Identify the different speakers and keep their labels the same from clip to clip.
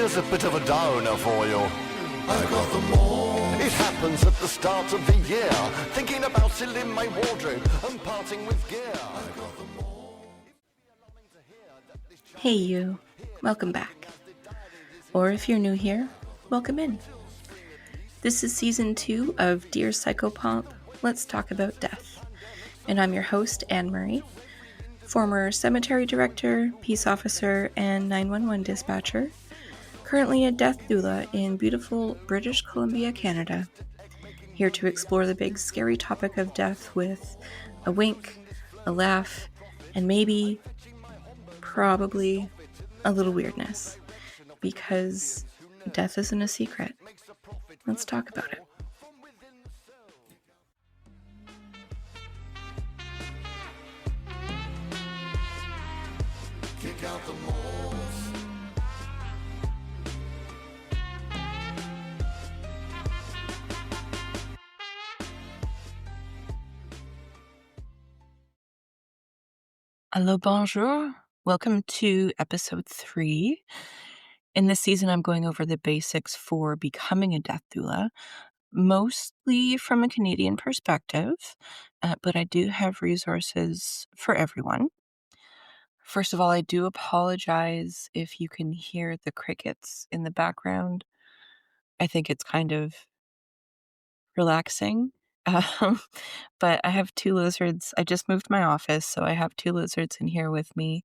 Speaker 1: Here's a bit of a downer for you. I got them all. It happens at the start of the year. Thinking about filling my wardrobe and parting with gear. I got them all.
Speaker 2: Hey you, welcome back. Or if you're new here, welcome in. This is season 2 of Dear Psychopomp, Let's Talk About Death. And I'm your host, Anne-Marie, former cemetery director, peace officer, and 911 dispatcher, currently a death doula in beautiful British Columbia, Canada. Here to explore the big scary topic of death with a wink, a laugh, and maybe, probably, a little weirdness. Because death isn't a secret. Let's talk about it.
Speaker 1: Kick out the moles.
Speaker 2: Hello, bonjour. Welcome to episode 3. In this season, I'm going over the basics for becoming a death doula, mostly from a Canadian perspective, but I do have resources for everyone. First of all, I do apologize if you can hear the crickets in the background. I think it's kind of relaxing. But I have 2 lizards. I just moved my office, so I have 2 lizards in here with me,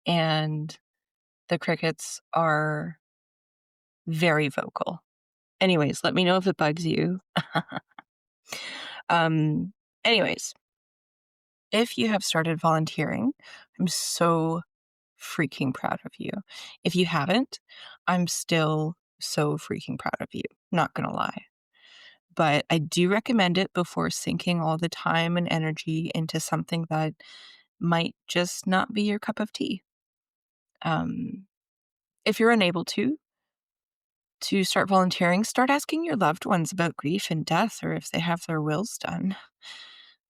Speaker 2: and the crickets are very vocal. Anyways, let me know if it bugs you. Anyways, if you have started volunteering, I'm so freaking proud of you. If you haven't, I'm still so freaking proud of you. Not gonna lie. But I do recommend it before sinking all the time and energy into something that might just not be your cup of tea. If you're unable to start volunteering, start asking your loved ones about grief and death, or if they have their wills done.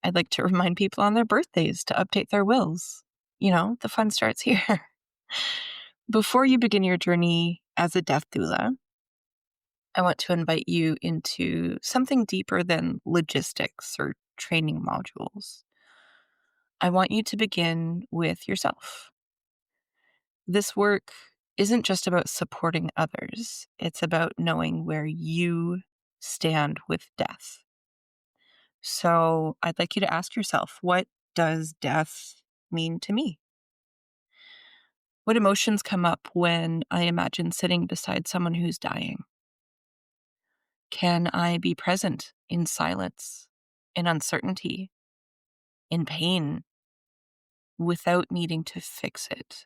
Speaker 2: I'd like to remind people on their birthdays to update their wills. You know, the fun starts here. Before you begin your journey as a death doula, I want to invite you into something deeper than logistics or training modules. I want you to begin with yourself. This work isn't just about supporting others. It's about knowing where you stand with death. So I'd like you to ask yourself, what does death mean to me? What emotions come up when I imagine sitting beside someone who's dying? Can I be present in silence, in uncertainty, in pain, without needing to fix it?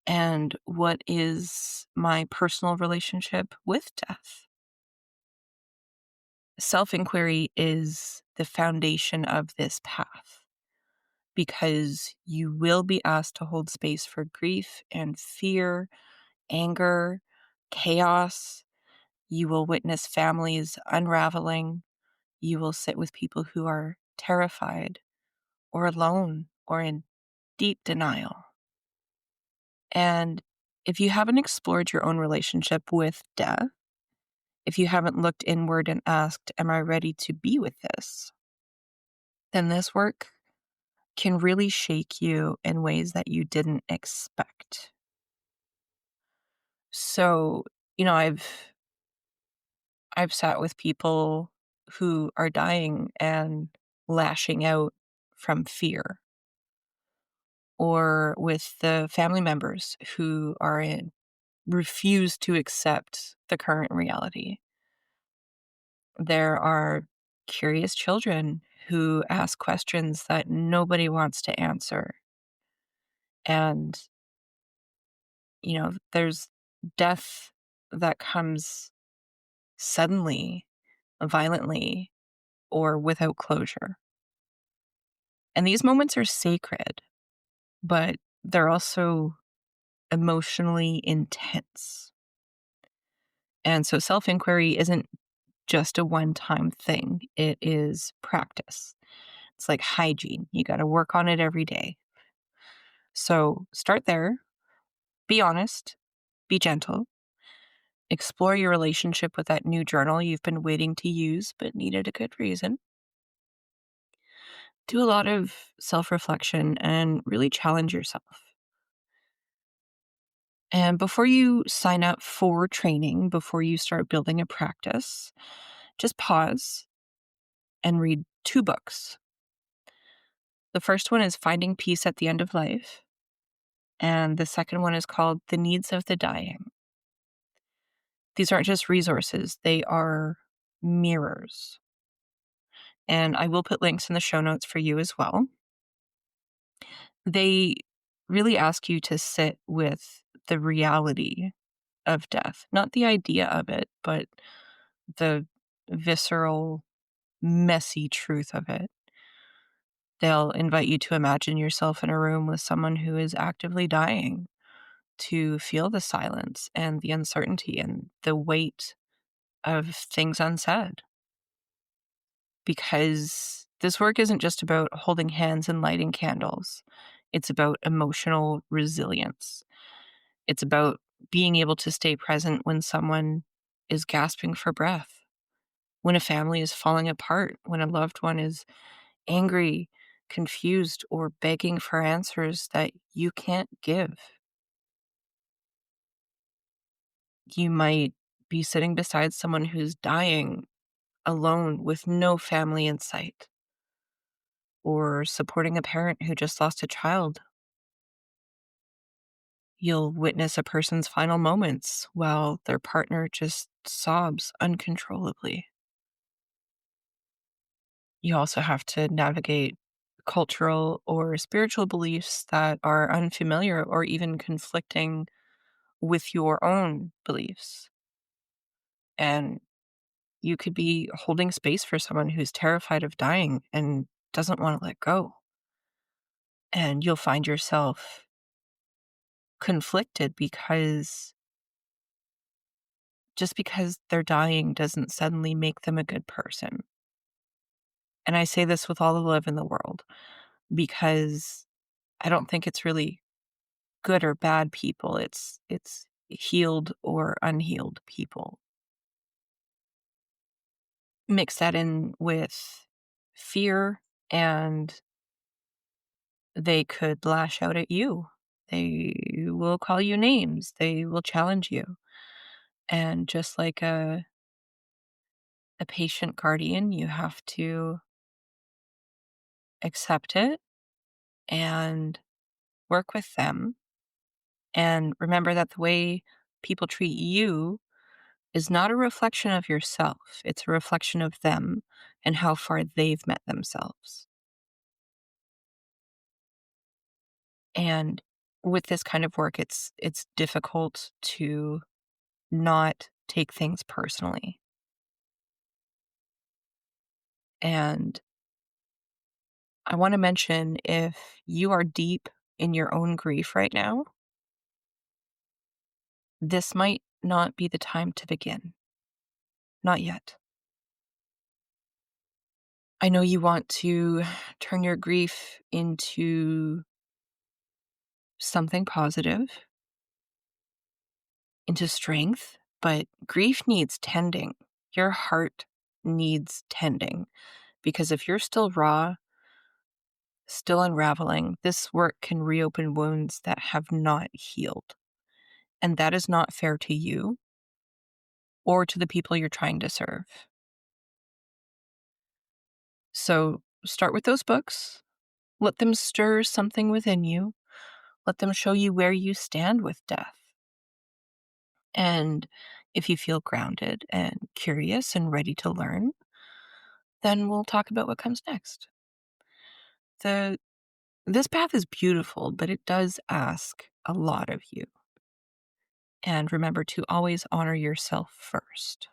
Speaker 2: And what is my personal relationship with death? Self-inquiry is the foundation of this path because you will be asked to hold space for grief and fear, anger, chaos. You will witness families unraveling. You will sit with people who are terrified or alone or in deep denial. And if you haven't explored your own relationship with death, if you haven't looked inward and asked, am I ready to be with this? Then this work can really shake you in ways that you didn't expect. So, I've sat with people who are dying and lashing out from fear, or with the family members who refuse to accept the current reality. There are curious children who ask questions that nobody wants to answer. And, there's death that comes suddenly, violently, or without closure. And these moments are sacred, but they're also emotionally intense. And so self-inquiry isn't just a one-time thing. It is practice. It's like hygiene. You got to work on it every day. So start there. Be honest. Be gentle. Explore your relationship with that new journal you've been waiting to use but needed a good reason. Do a lot of self reflection and really challenge yourself. And before you sign up for training, before you start building a practice, just pause and read 2 books. The first one is Finding Peace at the End of Life, and the second one is called The Needs of the Dying. These aren't just resources, they are mirrors. And I will put links in the show notes for you as well. They really ask you to sit with the reality of death, not the idea of it, but the visceral, messy truth of it. They'll invite you to imagine yourself in a room with someone who is actively dying, to feel the silence and the uncertainty and the weight of things unsaid. Because this work isn't just about holding hands and lighting candles, it's about emotional resilience. It's about being able to stay present when someone is gasping for breath, when a family is falling apart, when a loved one is angry, confused, or begging for answers that you can't give. You might be sitting beside someone who's dying alone with no family in sight, or supporting a parent who just lost a child. You'll witness a person's final moments while their partner just sobs uncontrollably. You also have to navigate cultural or spiritual beliefs that are unfamiliar or even conflicting with your own beliefs. And you could be holding space for someone who's terrified of dying and doesn't want to let go. And you'll find yourself conflicted because just because they're dying doesn't suddenly make them a good person. And I say this with all the love in the world because I don't think it's really good or bad people. It's healed or unhealed people. Mix that in with fear and they could lash out at you. They will call you names. They will challenge you. And just like a patient guardian, you have to accept it and work with them. And remember that the way people treat you is not a reflection of yourself. It's a reflection of them and how far they've met themselves. And with this kind of work, it's difficult to not take things personally. And I want to mention if you are deep in your own grief right now, this might not be the time to begin. Not yet. I know you want to turn your grief into something positive, into strength, but grief needs tending. Your heart needs tending because if you're still raw, still unraveling, this work can reopen wounds that have not healed. And that is not fair to you or to the people you're trying to serve. So start with those books. Let them stir something within you. Let them show you where you stand with death. And if you feel grounded and curious and ready to learn, then we'll talk about what comes next. This path is beautiful, but it does ask a lot of you. And remember to always honor yourself first.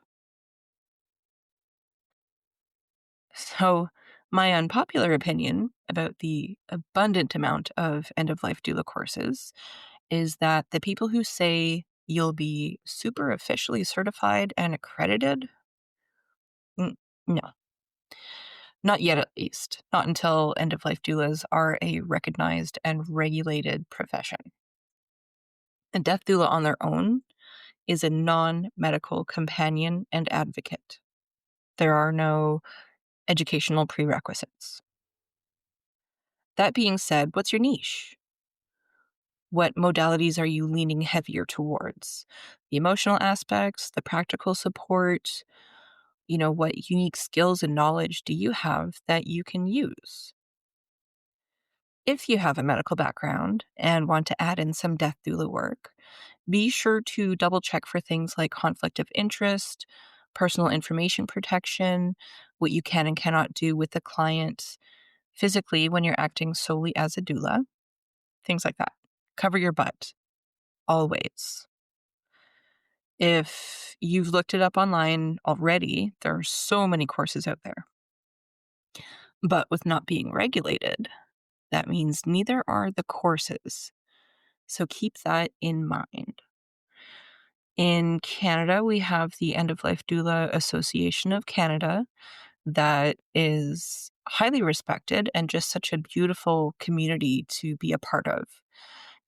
Speaker 2: So, my unpopular opinion about the abundant amount of end of life doula courses is that the people who say you'll be super officially certified and accredited, no, not yet at least, not until end of life doulas are a recognized and regulated profession. A death doula on their own is a non-medical companion and advocate. There are no educational prerequisites. That being said, what's your niche? What modalities are you leaning heavier towards? The emotional aspects, the practical support, what unique skills and knowledge do you have that you can use? If you have a medical background and want to add in some death doula work, be sure to double check for things like conflict of interest, personal information protection, what you can and cannot do with the client physically when you're acting solely as a doula, things like that. Cover your butt, always. If you've looked it up online already, there are so many courses out there. But with not being regulated, that means neither are the courses. So keep that in mind. In Canada, we have the End of Life Doula Association of Canada that is highly respected and just such a beautiful community to be a part of.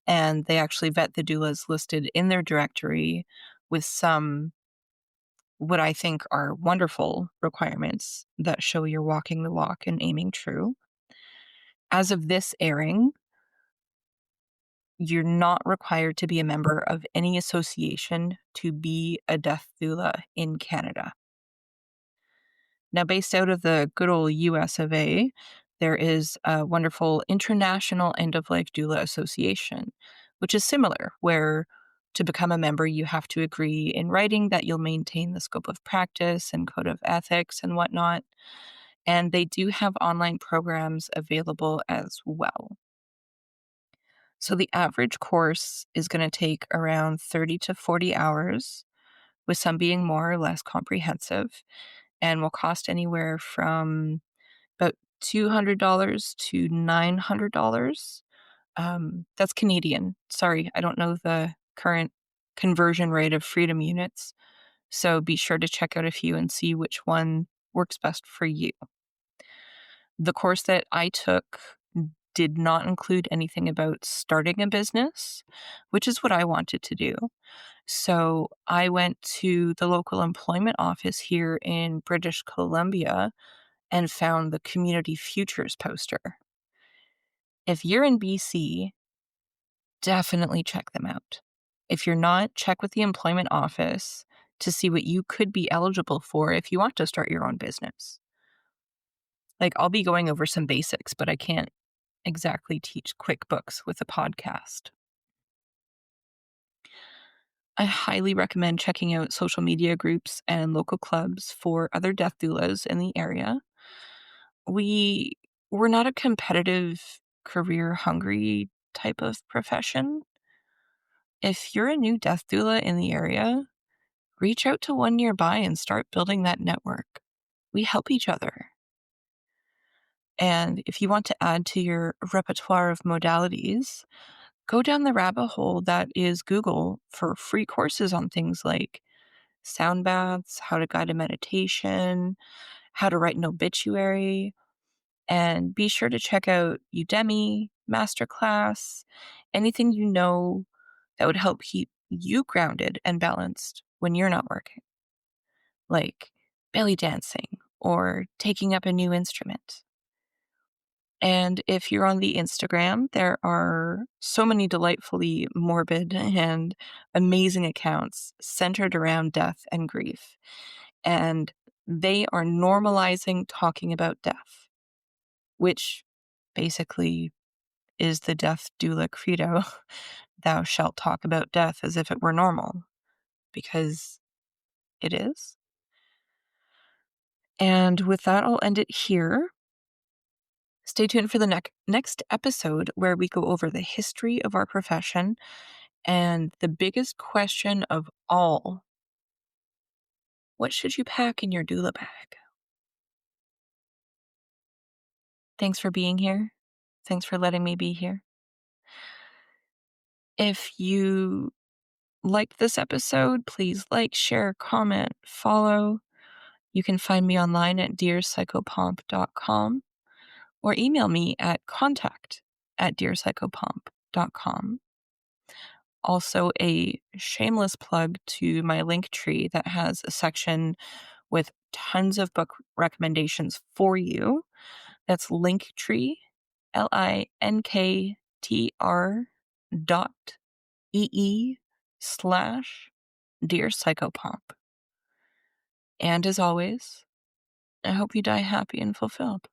Speaker 2: And they actually vet the doulas listed in their directory with some, what I think are wonderful requirements that show you're walking the walk and aiming true. As of this airing, you're not required to be a member of any association to be a death doula in Canada. Now, based out of the good old US of A, there is a wonderful International End of Life Doula Association, which is similar, where to become a member, you have to agree in writing that you'll maintain the scope of practice and code of ethics and whatnot. And they do have online programs available as well. So the average course is going to take around 30 to 40 hours, with some being more or less comprehensive, and will cost anywhere from about $200 to $900. That's Canadian. Sorry, I don't know the current conversion rate of freedom units. So be sure to check out a few and see which one works best for you. The course that I took did not include anything about starting a business, which is what I wanted to do. So I went to the local employment office here in British Columbia and found the Community Futures poster. If you're in BC, definitely check them out. If you're not, check with the employment office to see what you could be eligible for if you want to start your own business. Like, I'll be going over some basics, but I can't exactly teach QuickBooks with a podcast. I highly recommend checking out social media groups and local clubs for other death doulas in the area. We're not a competitive, career-hungry type of profession. If you're a new death doula in the area, reach out to one nearby and start building that network. We help each other. And if you want to add to your repertoire of modalities, go down the rabbit hole that is Google for free courses on things like sound baths, how to guide a meditation, how to write an obituary, and be sure to check out Udemy, Masterclass, anything you know that would help keep you grounded and balanced when you're not working, like belly dancing or taking up a new instrument. And if you're on the Instagram, there are so many delightfully morbid and amazing accounts centered around death and grief. And they are normalizing talking about death, which basically is the death doula credo. Thou shalt talk about death as if it were normal, because it is. And with that, I'll end it here. Stay tuned for the next episode where we go over the history of our profession and the biggest question of all: what should you pack in your doula bag? Thanks for being here. Thanks for letting me be here. If you liked this episode, please like, share, comment, follow. You can find me online at dearpsychopomp.com or email me at contact@dearpsychopomp.com. Also, a shameless plug to my link tree that has a section with tons of book recommendations for you. That's Linktree, linktr.ee/Dear Psychopomp. And as always, I hope you die happy and fulfilled.